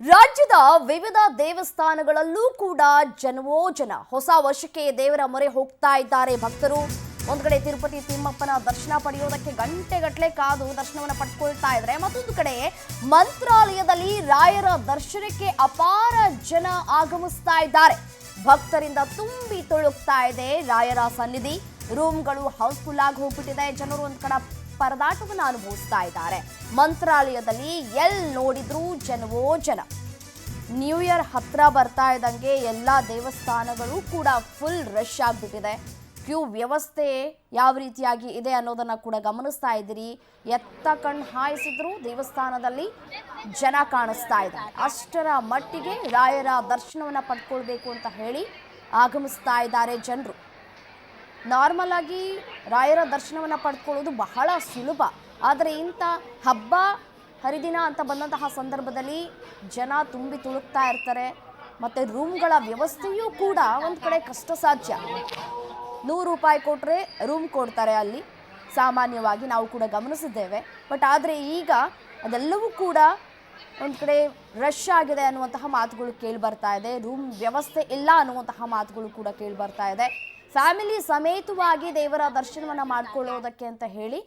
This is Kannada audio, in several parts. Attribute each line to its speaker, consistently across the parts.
Speaker 1: ರಾಜ್ಯದ ವಿವಿಧ ದೇವಸ್ಥಾನಗಳಲ್ಲೂ ಕೂಡ ಜನವೋ ಜನ. ಹೊಸ ವರ್ಷಕ್ಕೆ ದೇವರ ಮೊರೆ ಹೋಗ್ತಾ ಇದ್ದಾರೆ ಭಕ್ತರು. ಒಂದು ಕಡೆ ತಿರುಪತಿ ತಿಮ್ಮಪ್ಪನ ದರ್ಶನ ಪಡೆಯೋದಕ್ಕೆ ಗಂಟೆಗಟ್ಟಲೆ ಕಾದು ದರ್ಶನವನ್ನು ಪಡ್ಕೊಳ್ತಾ ಇದ್ದಾರೆ. ಮತ್ತೊಂದು ಕಡೆ ಮಂತ್ರಾಲಯದಲ್ಲಿ ರಾಯರ ದರ್ಶನಕ್ಕೆ ಅಪಾರ ಜನ ಆಗಮಿಸ್ತಾ ಇದ್ದಾರೆ. ಭಕ್ತರಿಂದ ತುಂಬಿ ತುಳುಕ್ತಾ ಇದೆ ರಾಯರ ಸನ್ನಿಧಿ. ರೂಮ್ಗಳು ಹೌಸ್ಫುಲ್ ಆಗಿ ಹೋಗ್ಬಿಟ್ಟಿದೆ. ಜನರು ಒಂದು ಕಡೆ ಪರದಾಟವನ್ನು ಅನುಭವಿಸ್ತಾ ಇದ್ದಾರೆ. ಮಂತ್ರಾಲಯದಲ್ಲಿ ಎಲ್ಲಿ ನೋಡಿದ್ರೂ ಜನವೋ ಜನ. ನ್ಯೂ ಇಯರ್ ಹತ್ರ ಬರ್ತಾ ಇದ್ದಂಗೆ ಎಲ್ಲ ದೇವಸ್ಥಾನಗಳು ಕೂಡ ಫುಲ್ ರಶ್ ಆಗಿಬಿಟ್ಟಿದೆ. ಕ್ಯೂ ವ್ಯವಸ್ಥೆ ಯಾವ ರೀತಿಯಾಗಿ ಇದೆ ಅನ್ನೋದನ್ನು ಕೂಡ ಗಮನಿಸ್ತಾ ಇದ್ದೀರಿ. ಎತ್ತ ಕಣ್ಣು ಹಾಯಿಸಿದ್ರು ದೇವಸ್ಥಾನದಲ್ಲಿ ಜನ ಕಾಣಿಸ್ತಾ ಇದ್ದಾರೆ. ಅಷ್ಟರ ಮಟ್ಟಿಗೆ ರಾಯರ ದರ್ಶನವನ್ನು ಪಡ್ಕೊಳ್ಬೇಕು ಅಂತ ಹೇಳಿ ಆಗಮಿಸ್ತಾ ಇದ್ದಾರೆ ಜನರು. ನಾರ್ಮಲ್ ಆಗಿ ರಾಯರ ದರ್ಶನವನ್ನು ಪಡ್ಕೊಳ್ಳೋದು ಬಹಳ ಸುಲಭ. ಆದರೆ ಇಂಥ ಹಬ್ಬ ಹರಿದಿನ ಅಂತ ಬಂದಂತಹ ಸಂದರ್ಭದಲ್ಲಿ ಜನ ತುಂಬಿ ತುಳುಕ್ತಾ ಇರ್ತಾರೆ. ಮತ್ತು ರೂಮ್ಗಳ ವ್ಯವಸ್ಥೆಯೂ ಕೂಡ ಒಂದು ಕಡೆ ಕಷ್ಟ ಸಾಧ್ಯ. 100 ರೂಪಾಯಿ ಕೊಟ್ಟರೆ ರೂಮ್ ಕೊಡ್ತಾರೆ ಅಲ್ಲಿ, ಸಾಮಾನ್ಯವಾಗಿ ನಾವು ಕೂಡ ಗಮನಿಸಿದ್ದೇವೆ. ಬಟ್ ಆದರೆ ಈಗ ಅದೆಲ್ಲವೂ ಕೂಡ ಒಂದು ಕಡೆ ರಶ್ ಆಗಿದೆ ಅನ್ನುವಂತಹ ಮಾತುಗಳು ಕೇಳಿ ಬರ್ತಾ ಇದೆ. ರೂಮ್ ವ್ಯವಸ್ಥೆ ಇಲ್ಲ ಅನ್ನುವಂತಹ ಮಾತುಗಳು ಕೂಡ ಕೇಳಿ ಬರ್ತಾ ಇದೆ. ಫ್ಯಾಮಿಲಿ ಸಮೇತವಾಗಿ ದೇವರ ದರ್ಶನವನ್ನು ಮಾಡಿಕೊಳ್ಳೋದಕ್ಕೆ ಅಂತ ಹೇಳಿ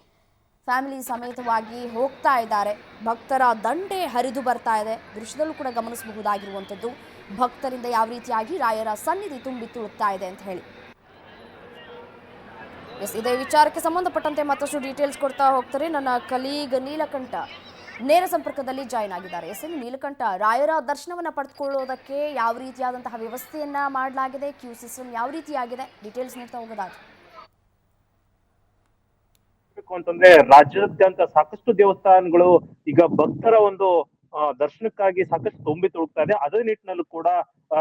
Speaker 1: ಫ್ಯಾಮಿಲಿ ಸಮೇತವಾಗಿ ಹೋಗ್ತಾ ಇದ್ದಾರೆ. ಭಕ್ತರ ದಂಡೆ ಹರಿದು ಬರ್ತಾ ಇದೆ. ದೃಶ್ಯದಲ್ಲೂ ಕೂಡ ಗಮನಿಸಬಹುದಾಗಿರುವಂಥದ್ದು ಭಕ್ತರಿಂದ ಯಾವ ರೀತಿಯಾಗಿ ರಾಯರ ಸನ್ನಿಧಿ ತುಂಬಿ ತುಳುಕ್ತಾ ಇದೆ ಅಂತ ಹೇಳಿ. ಇದೇ ವಿಚಾರಕ್ಕೆ ಸಂಬಂಧಪಟ್ಟಂತೆ ಮತ್ತಷ್ಟು ಡೀಟೇಲ್ಸ್ ಕೊಡ್ತಾ ಹೋಗ್ತಾರೆ ನನ್ನ ಕಲೀಗ್ ನೀಲಕಂಠ. ನೇರ ಸಂಪರ್ಕದಲ್ಲಿ ಜಾಯ್ನ್ ಆಗಿದ್ದಾರೆ. ನೀಲಕಂಠ, ರಾಯರ ದರ್ಶನವನ್ನು ಪಡೆದುಕೊಳ್ಳೋದಕ್ಕೆ ಯಾವ ರೀತಿಯಾದಂತಹ ವ್ಯವಸ್ಥೆಯನ್ನ ಮಾಡಲಾಗಿದೆ, ಕ್ಯೂ ಸಿಸ್ಟಮ್ ಯಾವ ರೀತಿಯಾಗಿದೆ, ಡೀಟೇಲ್ಸ್ ನೀಡ್ತಾ ಹೋಗೋದಾದ್ರೆ.
Speaker 2: ಅಂತಂದ್ರೆ ರಾಜ್ಯಾದ್ಯಂತ ಸಾಕಷ್ಟು ದೇವಸ್ಥಾನಗಳು ಈಗ ಭಕ್ತರ ಒಂದು ದರ್ಶನಕ್ಕಾಗಿ ಸಾಕಷ್ಟು ತುಂಬಿ ತುಳುಕ್ತಾ ಇದೆ. ಅದೇ ನಿಟ್ಟಿನಲ್ಲೂ ಕೂಡ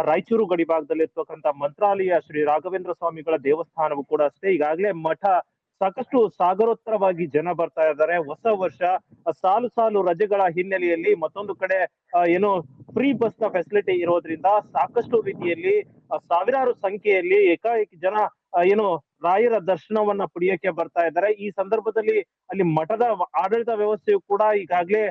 Speaker 2: ರಾಯಚೂರು ಗಡಿ ಭಾಗದಲ್ಲಿ ಇರ್ತಕ್ಕಂಥ ಮಂತ್ರಾಲಯ ಶ್ರೀ ರಾಘವೇಂದ್ರ ಸ್ವಾಮಿಗಳ ದೇವಸ್ಥಾನವೂ ಕೂಡ ಅಷ್ಟೇ ಈಗಾಗಲೇ ಮಠ ಸಾಕಷ್ಟು ಸಾಗರೋತ್ತರವಾಗಿ ಜನ ಬರ್ತಾ ಇದ್ದಾರೆ. ಹೊಸ ವರ್ಷ ಸಾಲು ಸಾಲು ರಜೆಗಳ ಹಿನ್ನೆಲೆಯಲ್ಲಿ ಮತ್ತೊಂದು ಕಡೆ ಏನು ಫ್ರೀ ಬಸ್ ನ ಫೆಸಿಲಿಟಿ ಇರೋದ್ರಿಂದ ಸಾಕಷ್ಟು ರೀತಿಯಲ್ಲಿ ಸಾವಿರಾರು ಸಂಖ್ಯೆಯಲ್ಲಿ ಏಕಾಏಕಿ ಜನ ಏನು ರಾಯರ ದರ್ಶನವನ್ನ ಪಡೆಯಕ್ಕೆ ಬರ್ತಾ ಇದ್ದಾರೆ. ಈ ಸಂದರ್ಭದಲ್ಲಿ ಅಲ್ಲಿ ಮಠದ ಆಡಳಿತ ವ್ಯವಸ್ಥೆಯು ಕೂಡ ಈಗಾಗಲೇ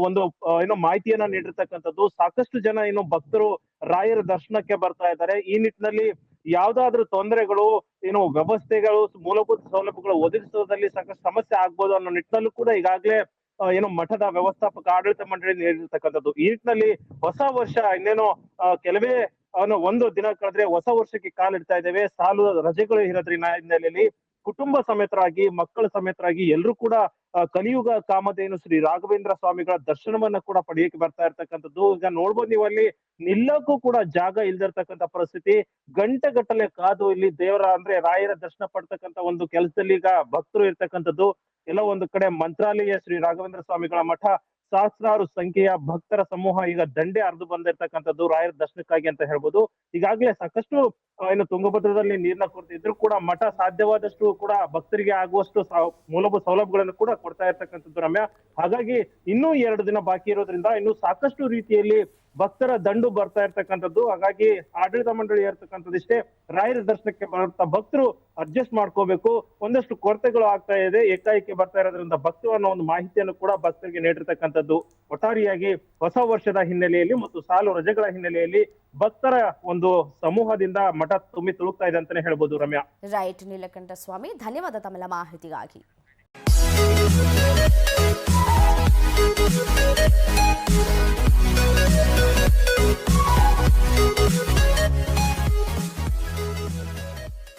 Speaker 2: ಒಂದು ಏನೋ ಮಾಹಿತಿಯನ್ನ ನೀಡಿರ್ತಕ್ಕಂಥದ್ದು. ಸಾಕಷ್ಟು ಜನ ಏನು ಭಕ್ತರು ರಾಯರ ದರ್ಶನಕ್ಕೆ ಬರ್ತಾ ಇದ್ದಾರೆ. ಈ ನಿಟ್ಟಿನಲ್ಲಿ ಯಾವ್ದಾದ್ರು ತೊಂದರೆಗಳು ಏನು ವ್ಯವಸ್ಥೆಗಳು ಮೂಲಭೂತ ಸೌಲಭ್ಯಗಳು ಒದಗಿಸೋದ್ರಲ್ಲಿ ಸಾಕಷ್ಟು ಸಮಸ್ಯೆ ಆಗ್ಬೋದು ಅನ್ನೋ ನಿಟ್ಟಿನಲ್ಲೂ ಕೂಡ ಈಗಾಗಲೇ ಏನು ಮಠದ ವ್ಯವಸ್ಥಾಪಕ ಆಡಳಿತ ಮಂಡಳಿ ನೀಡಿರ್ತಕ್ಕಂಥದ್ದು. ಈ ನಿಟ್ಟಿನಲ್ಲಿ ಹೊಸ ವರ್ಷ ಇನ್ನೇನು ಕೆಲವೇ ಒಂದು ದಿನ ಕಳೆದ್ರೆ ಹೊಸ ವರ್ಷಕ್ಕೆ ಕಾಲಿಡ್ತಾ ಇದ್ದೇವೆ. ಸಾಲು ರಜೆಗಳು ಇರೋದ್ರಿಂದ ಹಿನ್ನೆಲೆಯಲ್ಲಿ ಕುಟುಂಬ ಸಮೇತರಾಗಿ ಮಕ್ಕಳ ಸಮೇತರಾಗಿ ಎಲ್ಲರೂ ಕೂಡ ಕಲಿಯುಗ ಕಾಮಧೇನು ಶ್ರೀ ರಾಘವೇಂದ್ರ ಸ್ವಾಮಿಗಳ ದರ್ಶನವನ್ನ ಕೂಡ ಪಡೆಯಕ್ಕೆ ಬರ್ತಾ ಇರ್ತಕ್ಕಂಥದ್ದು. ಈಗ ನೋಡ್ಬೋದು ನೀವು ಅಲ್ಲಿ ನಿಲ್ಲಕ್ಕೂ ಕೂಡ ಜಾಗ ಇಲ್ದಿರ್ತಕ್ಕಂಥ ಪರಿಸ್ಥಿತಿ. ಗಂಟೆಗಟ್ಟಲೆ ಕಾದು ಇಲ್ಲಿ ದೇವರ ಅಂದ್ರೆ ರಾಯರ ದರ್ಶನ ಪಡ್ತಕ್ಕಂಥ ಒಂದು ಕೆಲಸದಲ್ಲಿ ಈಗ ಭಕ್ತರು ಇರ್ತಕ್ಕಂಥದ್ದು. ಎಲ್ಲ ಒಂದು ಕಡೆ ಮಂತ್ರಾಲಯ ಶ್ರೀ ರಾಘವೇಂದ್ರ ಸ್ವಾಮಿಗಳ ಮಠ ಸಹಸ್ರಾರು ಸಂಖ್ಯೆಯ ಭಕ್ತರ ಸಮೂಹ ಈಗ ದಂಡೆ ಹರಿದು ಬಂದಿರ್ತಕ್ಕಂಥದ್ದು ರಾಯರ ದರ್ಶನಕ್ಕಾಗಿ ಅಂತ ಹೇಳ್ಬೋದು. ಈಗಾಗಲೇ ಸಾಕಷ್ಟು ಏನು ತುಂಗಭದ್ರದಲ್ಲಿ ನೀರಿನ ಕೊರತೆ ಇದ್ರೂ ಕೂಡ ಮಠ ಸಾಧ್ಯವಾದಷ್ಟು ಕೂಡ ಭಕ್ತರಿಗೆ ಆಗುವಷ್ಟು ಮೂಲಭೂತ ಸೌಲಭ್ಯಗಳನ್ನು ಕೂಡ ಕೊಡ್ತಾ ಇರ್ತಕ್ಕಂಥದ್ದು ರಮ್ಯ. ಹಾಗಾಗಿ ಇನ್ನೂ 2 ದಿನ ಬಾಕಿ ಇರೋದ್ರಿಂದ ಇನ್ನು ಸಾಕಷ್ಟು ರೀತಿಯಲ್ಲಿ ಭಕ್ತರ ದಂಡು ಬರ್ತಾ ಇರ್ತಕ್ಕಂಥದ್ದು. ಹಾಗಾಗಿ ಆಡಳಿತ ಮಂಡಳಿ ಇರ್ತಕ್ಕಂಥದ್ದು ಇಷ್ಟೇ, ರಾಯರ ದರ್ಶನಕ್ಕೆ ಬರುತ್ತಾ ಭಕ್ತರು ಅಡ್ಜಸ್ಟ್ ಮಾಡ್ಕೋಬೇಕು. ಒಂದಷ್ಟು ಕೊರತೆಗಳು ಆಗ್ತಾ ಇದೆ, ಏಕಾಏಕಿ ಬರ್ತಾ ಇರೋದ್ರಿಂದ ಭಕ್ತರು ಅನ್ನೋ ಒಂದು ಮಾಹಿತಿಯನ್ನು ಕೂಡ ಭಕ್ತರಿಗೆ ನೀಡಿರ್ತಕ್ಕಂಥದ್ದು. ಒಟ್ಟಾರೆಯಾಗಿ ಹೊಸ ವರ್ಷದ ಹಿನ್ನೆಲೆಯಲ್ಲಿ ಮತ್ತು ಸಾಲು ರಜೆಗಳ ಹಿನ್ನೆಲೆಯಲ್ಲಿ ಭಕ್ತರ ಒಂದು ಸಮೂಹದಿಂದ ಮಠ ತುಂಬಿ ತುಳುಕ್ತಾ ಇದೆ ಅಂತಾನೆ ಹೇಳ್ಬೋದು ರಮ್ಯಾ.
Speaker 1: ರೈಟ್ ನೀಲಕಂಠ ಸ್ವಾಮಿ, ಧನ್ಯವಾದ ತಮ್ಮೆಲ್ಲ ಮಾಹಿತಿಗಾಗಿ.